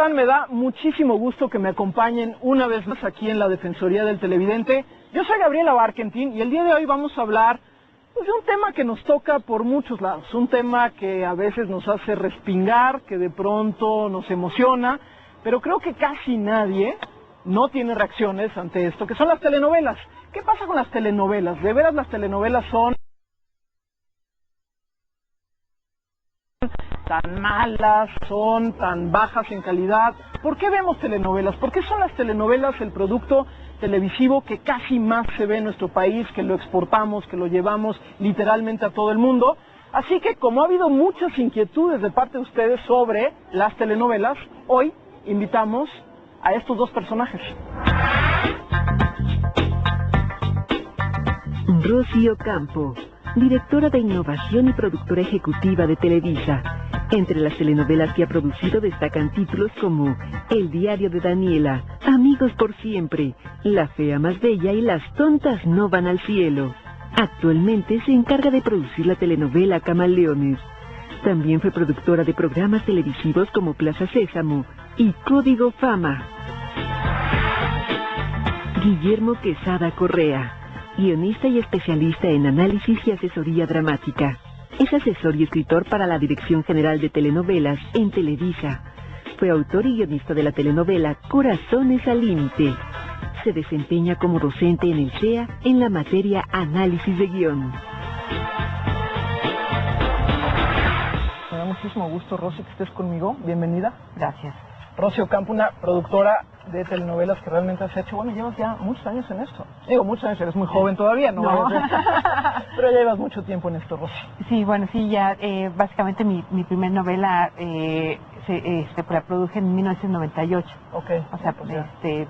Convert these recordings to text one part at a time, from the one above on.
están? Me da muchísimo gusto que me acompañen una vez más aquí en la Defensoría del Televidente. Yo soy Gabriela Barkentin y el día de hoy vamos a hablar de un tema que nos toca por muchos lados, un tema que a veces nos hace respingar, que de pronto nos emociona, pero creo que casi nadie no tiene reacciones ante esto, que son las telenovelas. ¿Qué pasa con las telenovelas? ¿De veras las telenovelas son tan malas, son tan bajas en calidad? ¿Por qué vemos telenovelas? ¿Por qué son las telenovelas el producto televisivo que casi más se ve en nuestro país, que lo exportamos, que lo llevamos literalmente a todo el mundo? Así que como ha habido muchas inquietudes de parte de ustedes sobre las telenovelas, hoy invitamos a estos dos personajes. Rosy Ocampo, directora de innovación y productora ejecutiva de Televisa. Entre las telenovelas que ha producido destacan títulos como El diario de Daniela, Amigos por siempre, La fea más bella y Las tontas no van al cielo. Actualmente se encarga de producir la telenovela Camaleones. También fue productora de programas televisivos como Plaza Sésamo y Código Fama. Guillermo Quesada Correa, guionista y especialista en análisis y asesoría dramática. Es asesor y escritor para la Dirección General de Telenovelas en Televisa. Fue autor y guionista de la telenovela Corazones al Límite. Se desempeña como docente en el CEA en la materia Análisis de Guión. Me da muchísimo gusto, Rosy, que estés conmigo. Bienvenida. Gracias. Rosy Ocampo, una productora de telenovelas que realmente has hecho, bueno, llevas ya muchos años en esto. Digo, muchos años, eres muy joven todavía, ¿no? Pero ya llevas mucho tiempo en esto, Rosy. Sí, bueno, sí, ya básicamente mi primer novela la produje en 1998. Ok. O sea,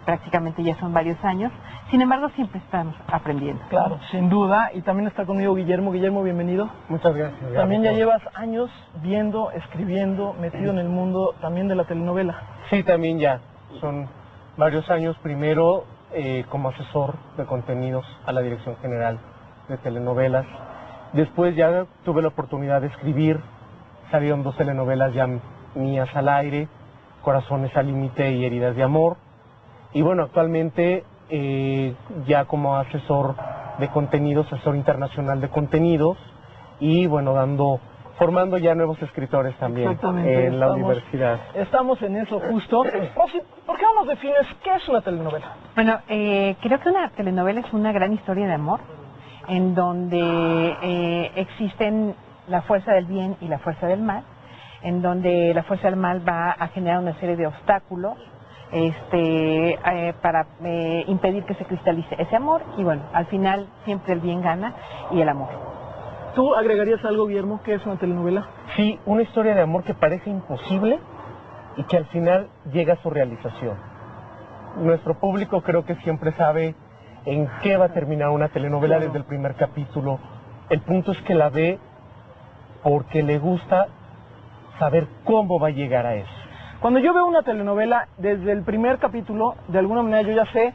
prácticamente ya son varios años. Sin embargo, siempre estamos aprendiendo. Claro, sin duda. Y también está conmigo Guillermo. Guillermo, bienvenido. Muchas gracias. También ya llevas años viendo, escribiendo, metido en el mundo también de la telenovela. Sí, también ya. Son varios años, primero como asesor de contenidos a la Dirección General de Telenovelas. Después ya tuve la oportunidad de escribir, salieron 2 telenovelas ya mías al aire, Corazones al Límite y Heridas de Amor. Y bueno, actualmente ya como asesor de contenidos, asesor internacional de contenidos y bueno, formando ya nuevos escritores también en la universidad. Estamos en eso justo. Rosy, ¿por qué no nos defines qué es una telenovela? Bueno, creo que una telenovela es una gran historia de amor, en donde existen la fuerza del bien y la fuerza del mal, en donde la fuerza del mal va a generar una serie de obstáculos para impedir que se cristalice ese amor, y bueno, al final siempre el bien gana y el amor. ¿Tú agregarías algo, Guillermo? ¿Qué es una telenovela? Sí, una historia de amor que parece imposible y que al final llega a su realización. Nuestro público creo que siempre sabe en qué va a terminar una telenovela desde el primer capítulo. El punto es que la ve porque le gusta saber cómo va a llegar a eso. Cuando yo veo una telenovela, desde el primer capítulo, de alguna manera yo ya sé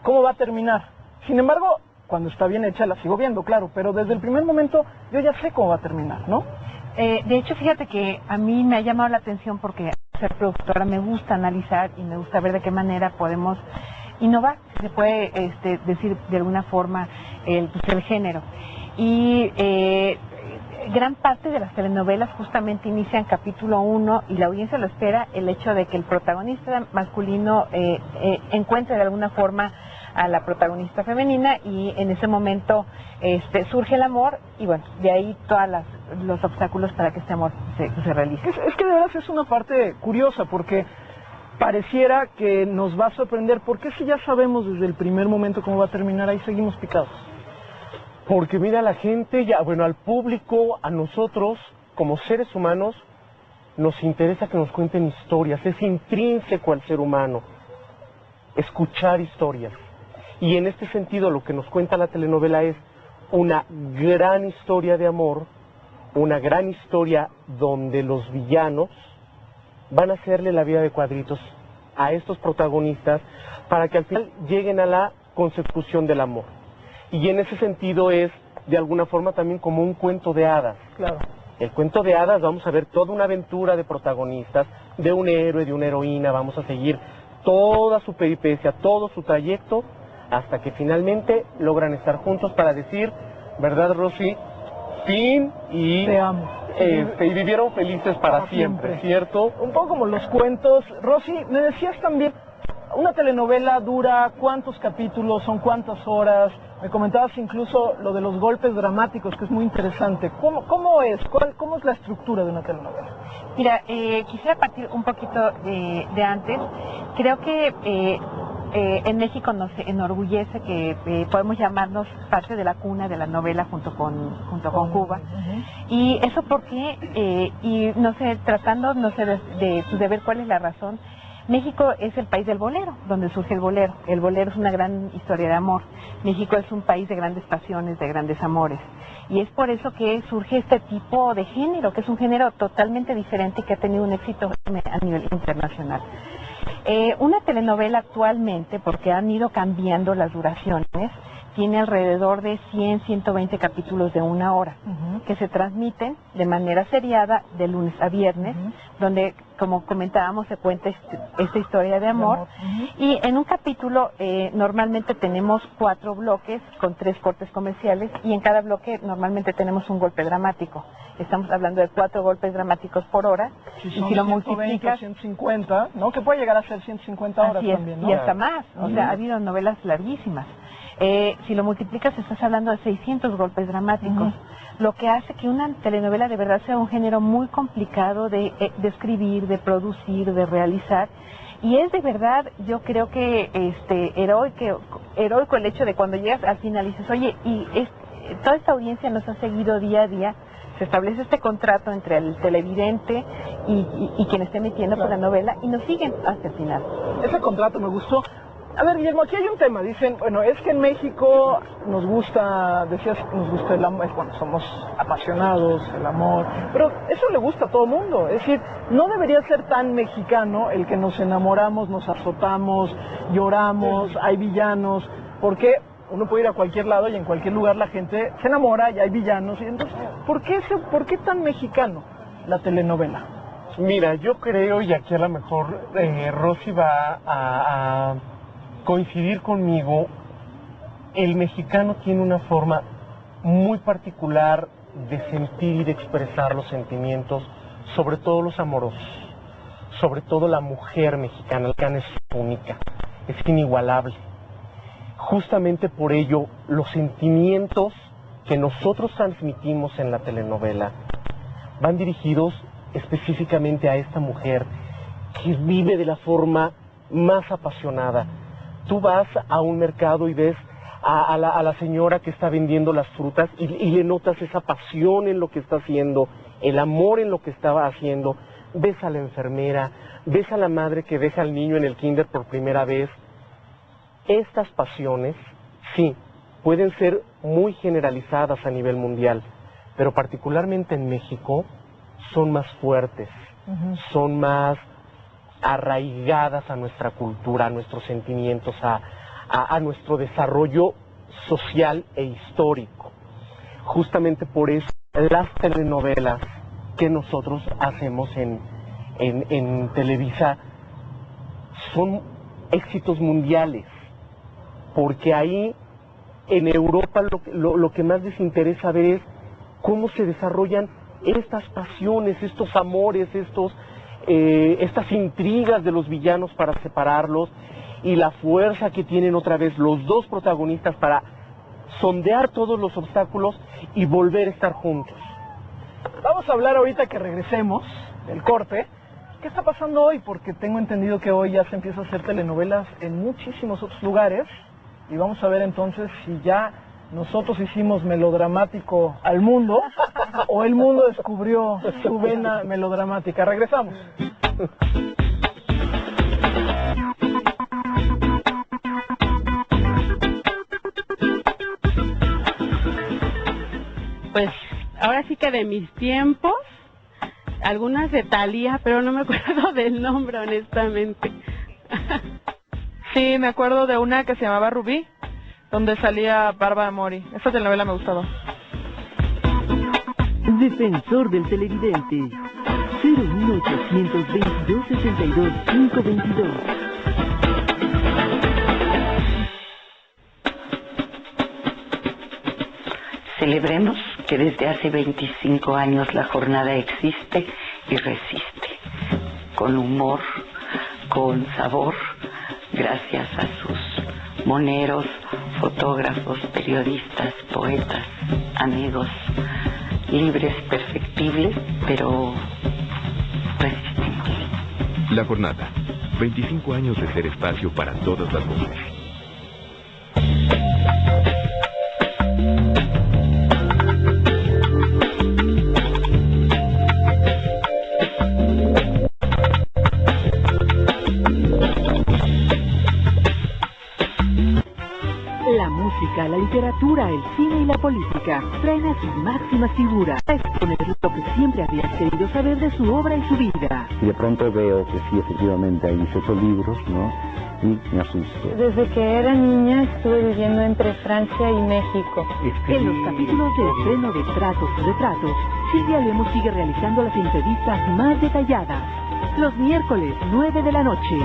cómo va a terminar. Sin embargo, cuando está bien hecha la sigo viendo, claro, pero desde el primer momento yo ya sé cómo va a terminar, ¿no? De hecho, fíjate que a mí me ha llamado la atención porque al ser productora me gusta analizar y me gusta ver de qué manera podemos innovar, se puede decir de alguna forma el género. Y gran parte de las telenovelas justamente inician capítulo 1 y la audiencia lo espera, el hecho de que el protagonista masculino encuentre de alguna forma a la protagonista femenina y en ese momento surge el amor y bueno, de ahí todos los obstáculos para que este amor se realice. Es que de verdad es una parte curiosa porque pareciera que nos va a sorprender. ¿Por qué si ya sabemos desde el primer momento cómo va a terminar, ahí seguimos picados? Porque mira, la gente ya, bueno, al público, a nosotros, como seres humanos, nos interesa que nos cuenten historias. Es intrínseco al ser humano escuchar historias. Y en este sentido lo que nos cuenta la telenovela es una gran historia de amor, una gran historia donde los villanos van a hacerle la vida de cuadritos a estos protagonistas para que al final lleguen a la consecución del amor. Y en ese sentido es de alguna forma también como un cuento de hadas. Claro. El cuento de hadas, vamos a ver toda una aventura de protagonistas, de un héroe, de una heroína, vamos a seguir toda su peripecia, todo su trayecto, hasta que finalmente logran estar juntos para decir, ¿verdad, Rosy? Fin y... Te amo. Y vivieron felices para siempre, ¿cierto? Un poco como los cuentos. Rosy, me decías también, una telenovela dura cuántos capítulos, son cuántas horas. Me comentabas incluso lo de los golpes dramáticos, que es muy interesante. ¿Cómo es? ¿Cómo es la estructura de una telenovela? Mira, quisiera partir un poquito de antes. Creo que en México nos enorgullece que podemos llamarnos parte de la cuna de la novela junto con Cuba. Y eso porque, y no sé, tratando, no sé, de ver cuál es la razón, México es el país del bolero, donde surge el bolero. El bolero es una gran historia de amor. México es un país de grandes pasiones, de grandes amores. Y es por eso que surge este tipo de género, que es un género totalmente diferente y que ha tenido un éxito a nivel internacional. Una telenovela actualmente, porque han ido cambiando las duraciones, tiene alrededor de 100, 120 capítulos de 1 hora, que se transmiten de manera seriada de lunes a viernes, donde, como comentábamos, se cuenta esta historia de amor. Y en un capítulo normalmente tenemos 4 bloques con 3 cortes comerciales, y en cada bloque normalmente tenemos un golpe dramático. Estamos hablando de 4 golpes dramáticos por hora. Si son y si lo multiplicas, 150, ¿no? Que puede llegar a ser 150 horas así es, también, ¿no? Y hasta más. O sea, ha habido novelas larguísimas. Si lo multiplicas, estás hablando de 600 golpes dramáticos, lo que hace que una telenovela de verdad sea un género muy complicado de escribir, de producir, de realizar. Y es de verdad, yo creo que heroico el hecho de cuando llegas al final y dices, oye, toda esta audiencia nos ha seguido día a día. Se establece este contrato entre el televidente y quien esté metiendo por la novela, y nos siguen hasta el final. Ese contrato me gustó. A ver, Guillermo, aquí hay un tema. Dicen, bueno, es que en México nos gusta, decías, nos gusta el amor, bueno, somos apasionados, el amor, pero eso le gusta a todo el mundo. Es decir, no debería ser tan mexicano el que nos enamoramos, nos azotamos, lloramos, hay villanos, porque uno puede ir a cualquier lado y en cualquier lugar la gente se enamora y hay villanos. Y entonces, ¿por qué tan mexicano la telenovela? Mira, yo creo, y aquí a lo mejor Rosy va a coincidir conmigo, el mexicano tiene una forma muy particular de sentir y de expresar los sentimientos, sobre todo los amorosos, sobre todo la mujer mexicana. La mexicana es única, es inigualable. Justamente por ello, los sentimientos que nosotros transmitimos en la telenovela van dirigidos específicamente a esta mujer que vive de la forma más apasionada. Tú vas a un mercado y ves a la señora que está vendiendo las frutas y le notas esa pasión en lo que está haciendo, el amor en lo que estaba haciendo. Ves a la enfermera, ves a la madre que deja al niño en el kinder por primera vez. Estas pasiones, sí, pueden ser muy generalizadas a nivel mundial, pero particularmente en México son más fuertes, son más arraigadas a nuestra cultura, a nuestros sentimientos, a nuestro desarrollo social e histórico. Justamente por eso las telenovelas que nosotros hacemos en Televisa son éxitos mundiales, porque ahí en Europa lo que más les interesa ver es cómo se desarrollan estas pasiones, estos amores, estas intrigas de los villanos para separarlos, y la fuerza que tienen otra vez los dos protagonistas para sondear todos los obstáculos y volver a estar juntos. Vamos a hablar ahorita que regresemos del corte. ¿Qué está pasando hoy? Porque tengo entendido que hoy ya se empieza a hacer telenovelas en muchísimos otros lugares, y vamos a ver entonces si ya nosotros hicimos melodramático al mundo o el mundo descubrió su vena melodramática. Regresamos. Pues ahora sí que de mis tiempos, algunas de Thalía, pero no me acuerdo del nombre, honestamente. Sí, me acuerdo de una que se llamaba Rubí, donde salía Bárbara Mori. Esa telenovela me gustaba. Defensor del televidente. 01822 262-522. Celebremos que desde hace 25 años la jornada existe y resiste, con humor, con sabor, gracias a sus moneros, fotógrafos, periodistas, poetas, amigos, libres, perfectibles, pero resistimos. La jornada, 25 años de ser espacio para todas las voces. La música, la literatura, el cine y la política traen a sus máximas figuras a exponer lo que siempre habías querido saber de su obra y su vida. Y de pronto veo que sí, efectivamente hay 18 libros, ¿no? Y me asusto. Desde que era niña estuve viviendo entre Francia y México. En los capítulos de estreno de Tratos y Retratos, Silvia Lemos sigue realizando las entrevistas más detalladas. Los miércoles, 9 de la noche.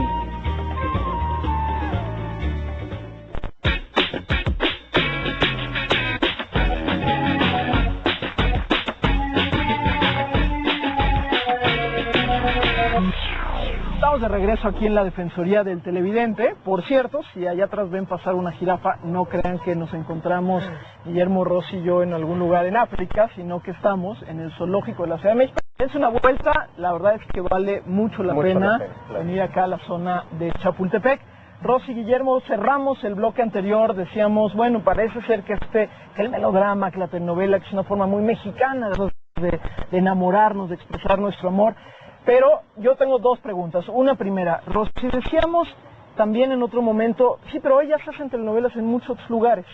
Estamos de regreso aquí en la Defensoría del Televidente. Por cierto, si allá atrás ven pasar una jirafa, no crean que nos encontramos Guillermo Rossi y yo en algún lugar en África, sino que estamos en el zoológico de la Ciudad de México. Es una vuelta, la verdad es que vale mucho la pena venir acá a la zona de Chapultepec. Rosy, Guillermo, cerramos el bloque anterior, decíamos, bueno, parece ser que el melodrama, que la telenovela, que es una forma muy mexicana de enamorarnos, de expresar nuestro amor. Pero yo tengo dos preguntas. Una primera, Rosy, decíamos también en otro momento, sí, pero ellas hacen telenovelas en muchos otros lugares.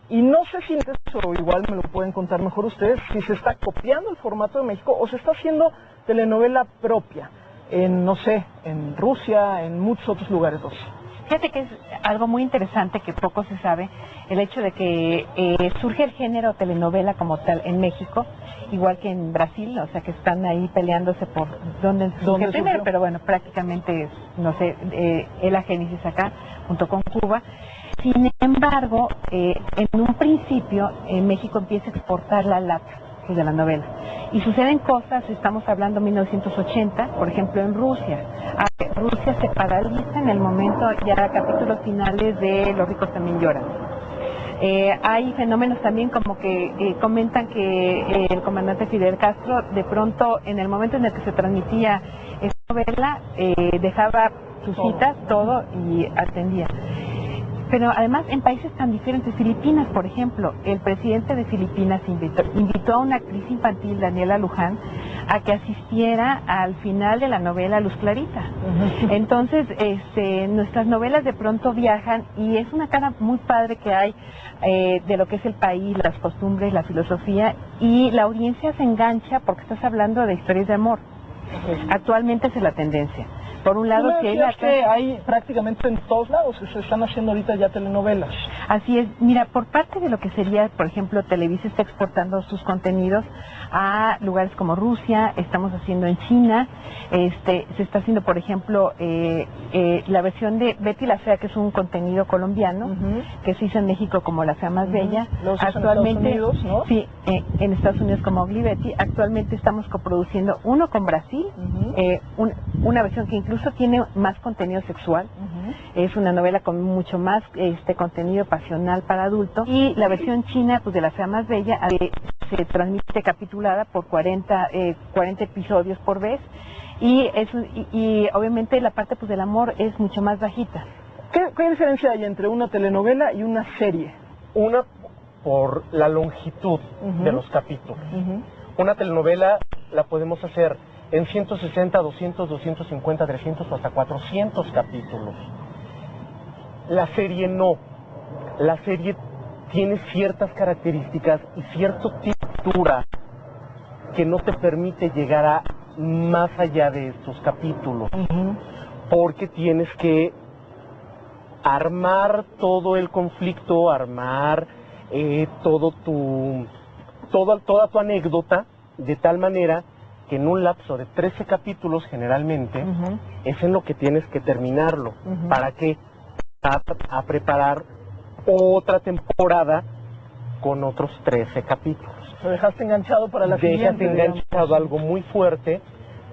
Y no sé si eso, igual me lo pueden contar mejor ustedes, si se está copiando el formato de México o se está haciendo telenovela propia en, no sé, en Rusia, en muchos otros lugares, Rosy. Fíjate que es algo muy interesante que poco se sabe, el hecho de que surge el género telenovela como tal en México, igual que en Brasil, o sea que están ahí peleándose por dónde surge primero, pero bueno, prácticamente, no sé, es la génesis acá, junto con Cuba. Sin embargo, en un principio, México empieza a exportar la lata de la novela. Y suceden cosas, estamos hablando 1980, por ejemplo en Rusia. Rusia se paraliza en el momento, ya capítulos finales de Los ricos también lloran. Hay fenómenos también como que comentan que el comandante Fidel Castro, de pronto, en el momento en el que se transmitía esta novela, dejaba sus citas, todo, y atendía. Pero además en países tan diferentes, Filipinas, por ejemplo, el presidente de Filipinas invitó a una actriz infantil, Daniela Luján, a que asistiera al final de la novela Luz Clarita. Entonces, nuestras novelas de pronto viajan y es una cara muy padre que hay de lo que es el país, las costumbres, la filosofía, y la audiencia se engancha porque estás hablando de historias de amor. Actualmente esa es la tendencia. Por un lado, sí hay prácticamente en todos lados, se están haciendo ahorita ya telenovelas. Así es. Mira, por parte de lo que sería, por ejemplo, Televisa está exportando sus contenidos a lugares como Rusia, estamos haciendo en China, se está haciendo, por ejemplo, la versión de Betty la Fea, que es un contenido colombiano, que se hizo en México como La Fea Más Bella. Actualmente, en Estados Unidos, ¿no? Sí, en Estados Unidos como Ugly Betty. Actualmente estamos coproduciendo uno con Brasil, una versión que incluso tiene más contenido sexual. Es una novela con mucho más contenido pasional para adultos. Y la versión china, pues, de La Fea Más Bella, se transmite capitulada por 40 episodios por vez. Y obviamente la parte, pues, del amor es mucho más bajita. ¿Qué diferencia hay entre una telenovela y una serie? Una, por la longitud de los capítulos. Una telenovela la podemos hacer en 160, 200, 250, 300 o hasta 400 capítulos. La serie no. La serie tiene ciertas características y cierta textura que no te permite llegar a más allá de estos capítulos. Porque tienes que armar todo el conflicto, armar toda tu anécdota de tal manera que en un lapso de 13 capítulos generalmente es en lo que tienes que terminarlo. ¿Para qué? A preparar otra temporada con otros 13 capítulos. Te dejaste enganchado para la siguiente. Dejaste enganchado algo muy fuerte,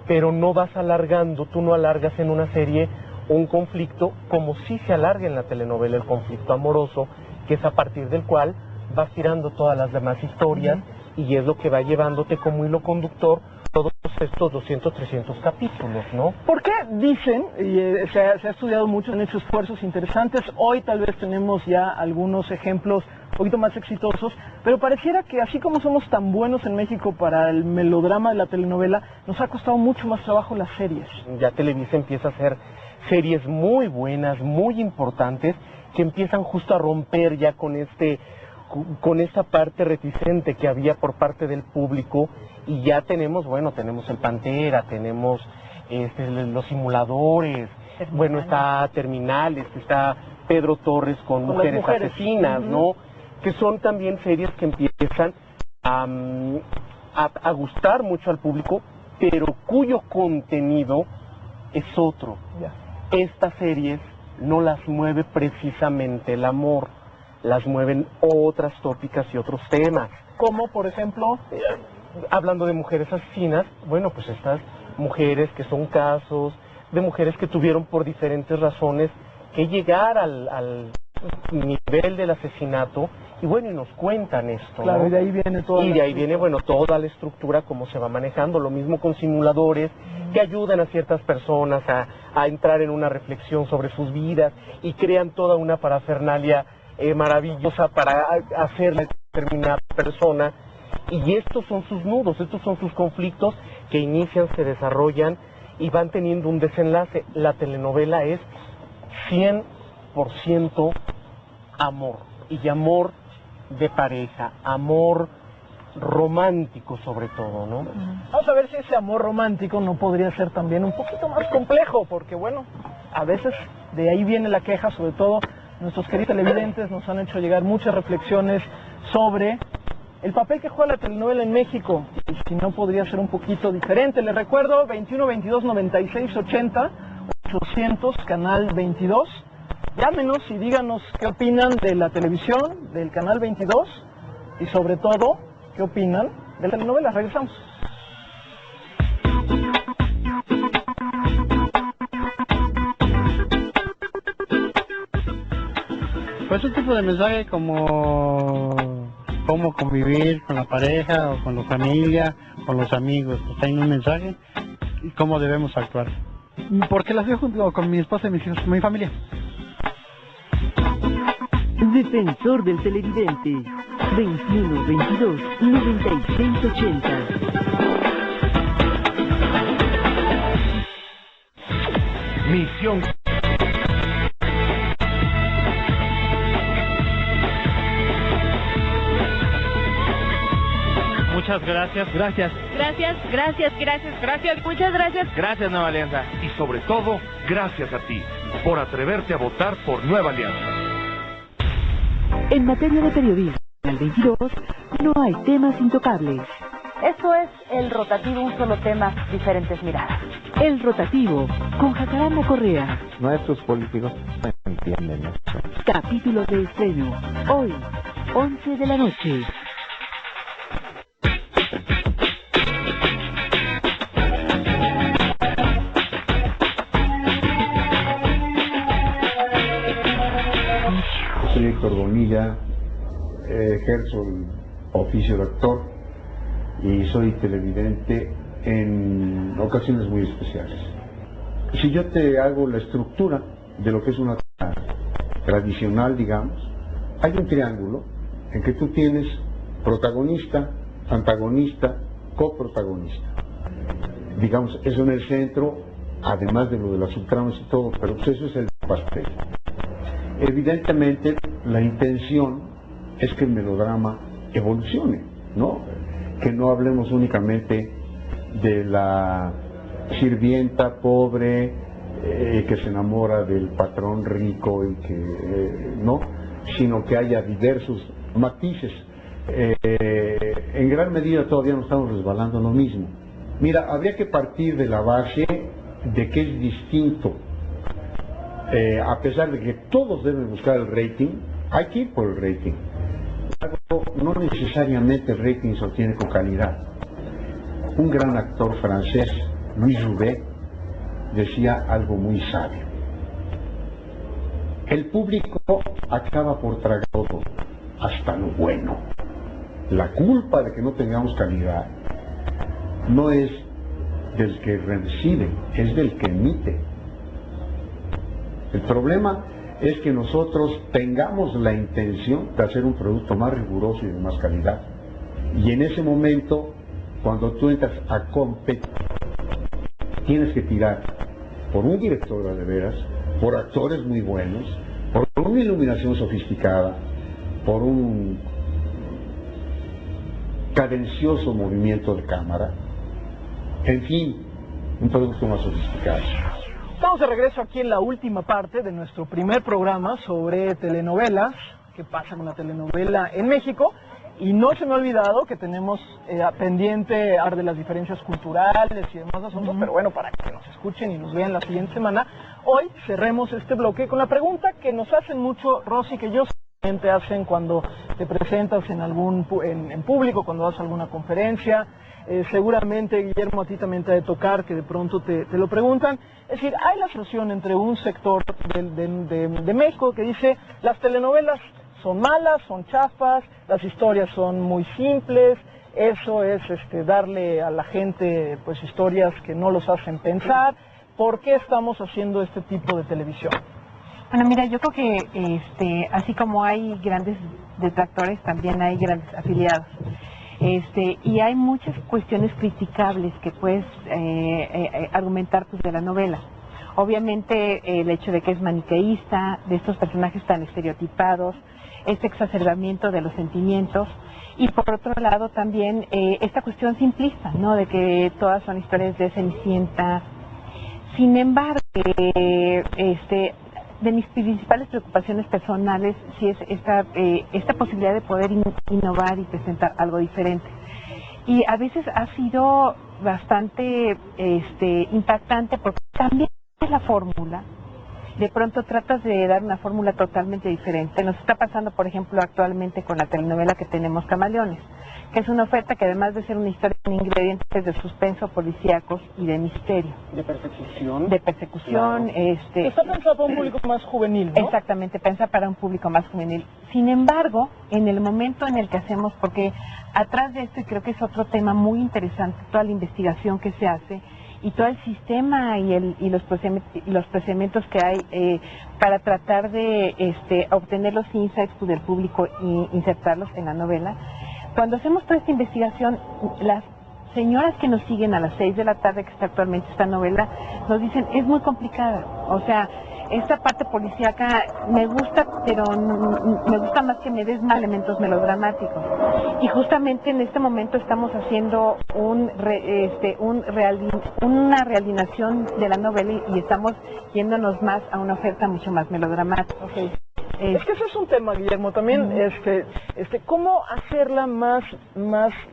pero no vas alargando, tú no alargas en una serie un conflicto como si se alarga en la telenovela el conflicto amoroso, que es a partir del cual vas tirando todas las demás historias y es lo que va llevándote como hilo conductor todos estos 200, 300 capítulos, ¿no? ¿Por qué dicen, y se ha estudiado mucho, han hecho esfuerzos interesantes, hoy tal vez tenemos ya algunos ejemplos un poquito más exitosos, pero pareciera que así como somos tan buenos en México para el melodrama de la telenovela, nos ha costado mucho más trabajo las series? Ya Televisa empieza a hacer series muy buenas, muy importantes, que empiezan justo a romper ya con esta parte reticente que había por parte del público, y ya tenemos, bueno, tenemos el Pantera, tenemos los simuladores, bueno, está Terminales, está Pedro Torres con Mujeres Asesinas, ¿no? Que son también series que empiezan a gustar mucho al público, pero cuyo contenido es otro. Estas series no las mueve precisamente el amor, las mueven otras tópicas y otros temas. Como, por ejemplo, hablando de Mujeres Asesinas, bueno, pues estas mujeres que son casos de mujeres que tuvieron por diferentes razones que llegar al nivel del asesinato, y bueno, y nos cuentan esto, claro, ¿no? Y de ahí viene todo. Y de ahí viene, bueno, toda la estructura, cómo se va manejando. Lo mismo con simuladores que ayudan a ciertas personas a entrar en una reflexión sobre sus vidas y crean toda una parafernalia maravillosa para hacerle determinada persona. Y estos son sus nudos, estos son sus conflictos que inician, se desarrollan y van teniendo un desenlace. La telenovela es 100% amor, y amor de pareja, amor romántico sobre todo, ¿no? Vamos a ver si ese amor romántico no podría ser también un poquito más complejo, porque bueno, a veces de ahí viene la queja, sobre todo nuestros queridos televidentes nos han hecho llegar muchas reflexiones sobre el papel que juega la telenovela en México, y si no podría ser un poquito diferente. Les recuerdo, 21 22 96 80 800, canal 22. Llámenos y díganos qué opinan de la televisión, del canal 22, y sobre todo, qué opinan de la telenovela. Regresamos. Pues un tipo de mensaje como cómo convivir con la pareja o con la familia, con los amigos. Pues hay un mensaje y cómo debemos actuar. Porque las veo junto con mi esposa y mis hijos, con mi familia. Defensor del televidente, 21 22 96 80. Misión. Muchas gracias. Gracias. Gracias, gracias, gracias, gracias, muchas gracias. Gracias, Nueva Alianza. Y sobre todo, gracias a ti por atreverte a votar por Nueva Alianza. En materia de periodismo, en el 22, no hay temas intocables. Esto es El Rotativo, un solo tema, diferentes miradas. El Rotativo, con Jacaranda Correa. Nuestros políticos no entienden eso. Capítulo de estreno, hoy, 11 de la noche. Soy Héctor Bonilla, ejerzo el oficio de actor y soy televidente en ocasiones muy especiales. Si yo te hago la estructura de lo que es una tradicional, digamos, hay un triángulo en que tú tienes protagonista, antagonista, coprotagonista. Digamos, eso en el centro, además de lo de las subtramas y todo, pero pues eso es el pastel. Evidentemente, la intención es que el melodrama evolucione, ¿no? Que no hablemos únicamente de la sirvienta pobre que se enamora del patrón rico y que no, sino que haya diversos matices. En gran medida todavía nos estamos resbalando lo mismo. Mira, habría que partir de la base de que es distinto. A pesar de que todos deben buscar el rating, hay que ir por el rating. No necesariamente el rating se obtiene con calidad. Un gran actor francés, Louis Jouvet, decía algo muy sabio. El público acaba por tragar todo, hasta lo bueno. La culpa de que no tengamos calidad no es del que recibe, es del que emite. El problema es que nosotros tengamos la intención de hacer un producto más riguroso y de más calidad. Y en ese momento, cuando tú entras a competir, tienes que tirar por un director de veras, por actores muy buenos, por una iluminación sofisticada, por un cadencioso movimiento de cámara, en fin, un producto más sofisticado. Estamos de regreso aquí en la última parte de nuestro primer programa sobre telenovelas, qué pasa con la telenovela en México, y no se me ha olvidado que tenemos pendiente hablar de las diferencias culturales y demás asuntos, pero bueno, para que nos escuchen y nos vean la siguiente semana, hoy cerremos este bloque con la pregunta que nos hacen mucho, Rosy, que yo te hacen cuando te presentas en público, cuando das alguna conferencia. Seguramente, Guillermo, a ti también te ha de tocar que de pronto te lo preguntan. Es decir, hay la asociación entre un sector de México que dice las telenovelas son malas, son chafas, las historias son muy simples, eso es darle a la gente pues historias que no los hacen pensar. ¿Por qué estamos haciendo este tipo de televisión? Bueno, mira, yo creo que así como hay grandes detractores, también hay grandes afiliados. Y hay muchas cuestiones criticables que puedes argumentar pues, de la novela. Obviamente el hecho de que es maniqueísta, de estos personajes tan estereotipados, este exacerbamiento de los sentimientos, y por otro lado también esta cuestión simplista, ¿no? De que todas son historias de Cenicienta. Sin embargo, de mis principales preocupaciones personales sí es esta posibilidad de poder innovar y presentar algo diferente. Y a veces ha sido bastante impactante porque también es la fórmula. De pronto tratas de dar una fórmula totalmente diferente. Nos está pasando, por ejemplo, actualmente con la telenovela que tenemos, Camaleones, que es una oferta que además de ser una historia con ingredientes de suspenso, policíacos y de misterio. ¿De persecución? De persecución, claro. Está pensado para un público más juvenil, ¿no? Exactamente, pensa para un público más juvenil. Sin embargo, en el momento en el que hacemos, porque atrás de esto, y creo que es otro tema muy interesante, toda la investigación que se hace, y todo el sistema y los procedimientos que hay para tratar de obtener los insights del público e insertarlos en la novela. Cuando hacemos toda esta investigación, las señoras que nos siguen a las 6 de la tarde, que está actualmente esta novela, nos dicen, es muy complicada. O sea, esta parte policíaca me gusta, pero me gusta más que me des más elementos melodramáticos. Y justamente en este momento estamos haciendo una realineación de la novela y estamos yéndonos más a una oferta mucho más melodramática. Okay. Es que ese es un tema, Guillermo, también, cómo hacerla más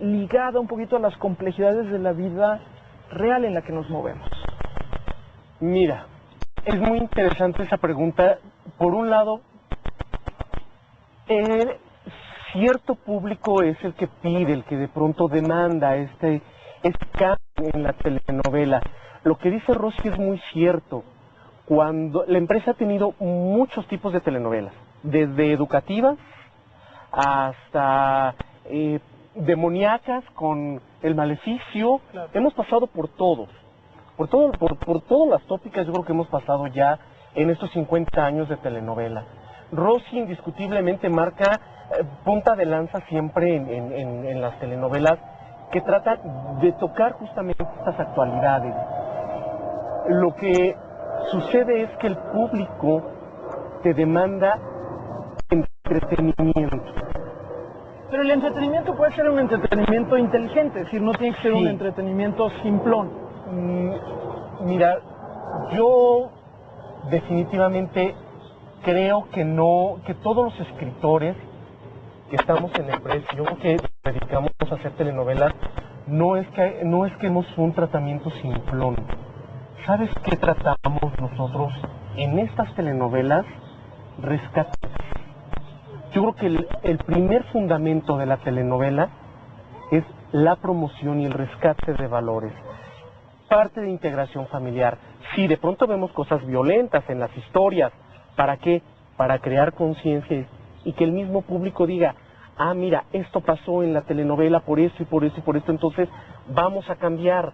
ligada un poquito a las complejidades de la vida real en la que nos movemos. Mira, es muy interesante esa pregunta. Por un lado, cierto público es el que pide, el que de pronto demanda este cambio en la telenovela. Lo que dice Rosy es muy cierto. Cuando la empresa ha tenido muchos tipos de telenovelas, desde educativas hasta demoníacas con El Maleficio, claro. Hemos pasado por todos, por todas las tópicas. Yo creo que hemos pasado ya en estos 50 años de telenovela. Rosy indiscutiblemente marca punta de lanza siempre en las telenovelas que tratan de tocar justamente estas actualidades. Lo que sucede es que el público te demanda entretenimiento. Pero el entretenimiento puede ser un entretenimiento inteligente, es decir, no tiene que ser un entretenimiento simplón. Mira, yo definitivamente creo que no, que todos los escritores que estamos en el precio, que dedicamos a hacer telenovelas, no es que hemos un tratamiento simplón. ¿Sabes qué tratamos nosotros en estas telenovelas? Rescate. Yo creo que el primer fundamento de la telenovela es la promoción y el rescate de valores. Parte de integración familiar. Sí, de pronto vemos cosas violentas en las historias. ¿Para qué? Para crear conciencia y que el mismo público diga, ah, mira, esto pasó en la telenovela por esto y por esto y por esto, entonces vamos a cambiar.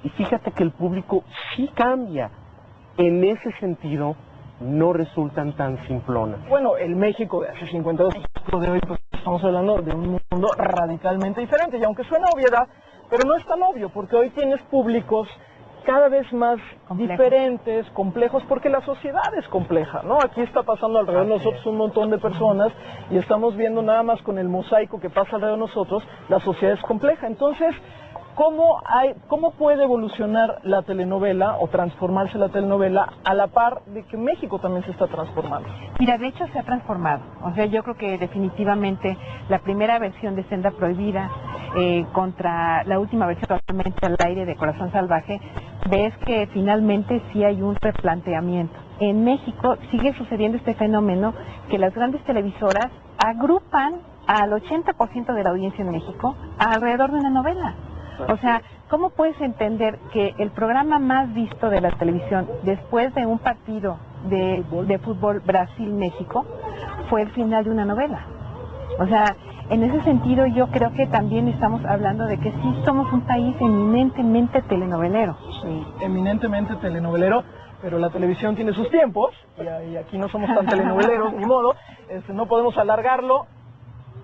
Y fíjate que el público sí cambia. En ese sentido, no resultan tan simplonas. Bueno, el México de hace 52 años, de hoy, pues estamos hablando de un mundo radicalmente diferente. Y aunque suena obviedad, pero no es tan obvio, porque hoy tienes públicos cada vez más diferentes, complejos, porque la sociedad es compleja, ¿no? Aquí está pasando alrededor de nosotros un montón de personas y estamos viendo nada más con el mosaico que pasa alrededor de nosotros, la sociedad es compleja. Entonces, ¿cómo puede evolucionar la telenovela o transformarse la telenovela a la par de que México también se está transformando? Mira, de hecho se ha transformado. O sea, yo creo que definitivamente la primera versión de Senda Prohibida contra la última versión actualmente al aire de Corazón Salvaje, ves que finalmente sí hay un replanteamiento. En México sigue sucediendo este fenómeno que las grandes televisoras agrupan al 80% de la audiencia en México alrededor de una novela. O sea, ¿cómo puedes entender que el programa más visto de la televisión después de un partido de fútbol Brasil-México fue el final de una novela? O sea, en ese sentido yo creo que también estamos hablando de que sí somos un país eminentemente telenovelero. Sí, eminentemente telenovelero, pero la televisión tiene sus tiempos y aquí no somos tan telenoveleros, ni modo, no podemos alargarlo.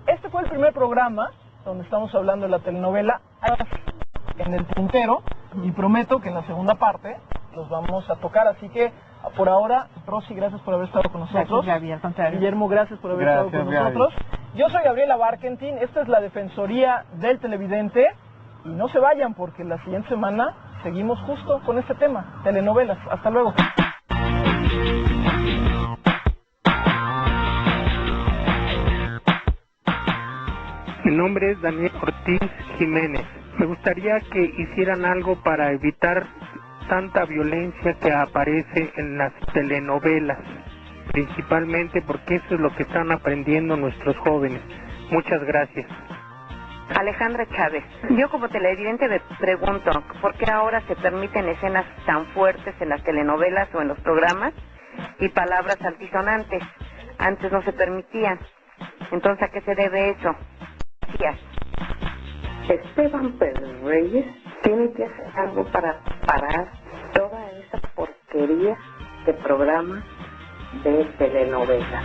Este fue el primer programa donde estamos hablando de la telenovela en el puntero y prometo que en la segunda parte los vamos a tocar, así que por ahora, Rosy, gracias por haber estado con nosotros. Gracias, Gaby, Guillermo, gracias por haber estado con nosotros. Yo soy Gabriela Barkentin, esta es la Defensoría del Televidente y no se vayan porque la siguiente semana seguimos justo con este tema, telenovelas. Hasta luego. Mi nombre es Daniel Ortiz Jiménez. Me gustaría que hicieran algo para evitar tanta violencia que aparece en las telenovelas, principalmente porque eso es lo que están aprendiendo nuestros jóvenes. Muchas gracias. Alejandra Chávez, yo como televidente me pregunto, ¿por qué ahora se permiten escenas tan fuertes en las telenovelas o en los programas y palabras altisonantes? Antes no se permitían. Entonces, ¿a qué se debe eso? Gracias. Esteban Pérez Reyes tiene que hacer algo para parar toda esa porquería de programas de telenovela.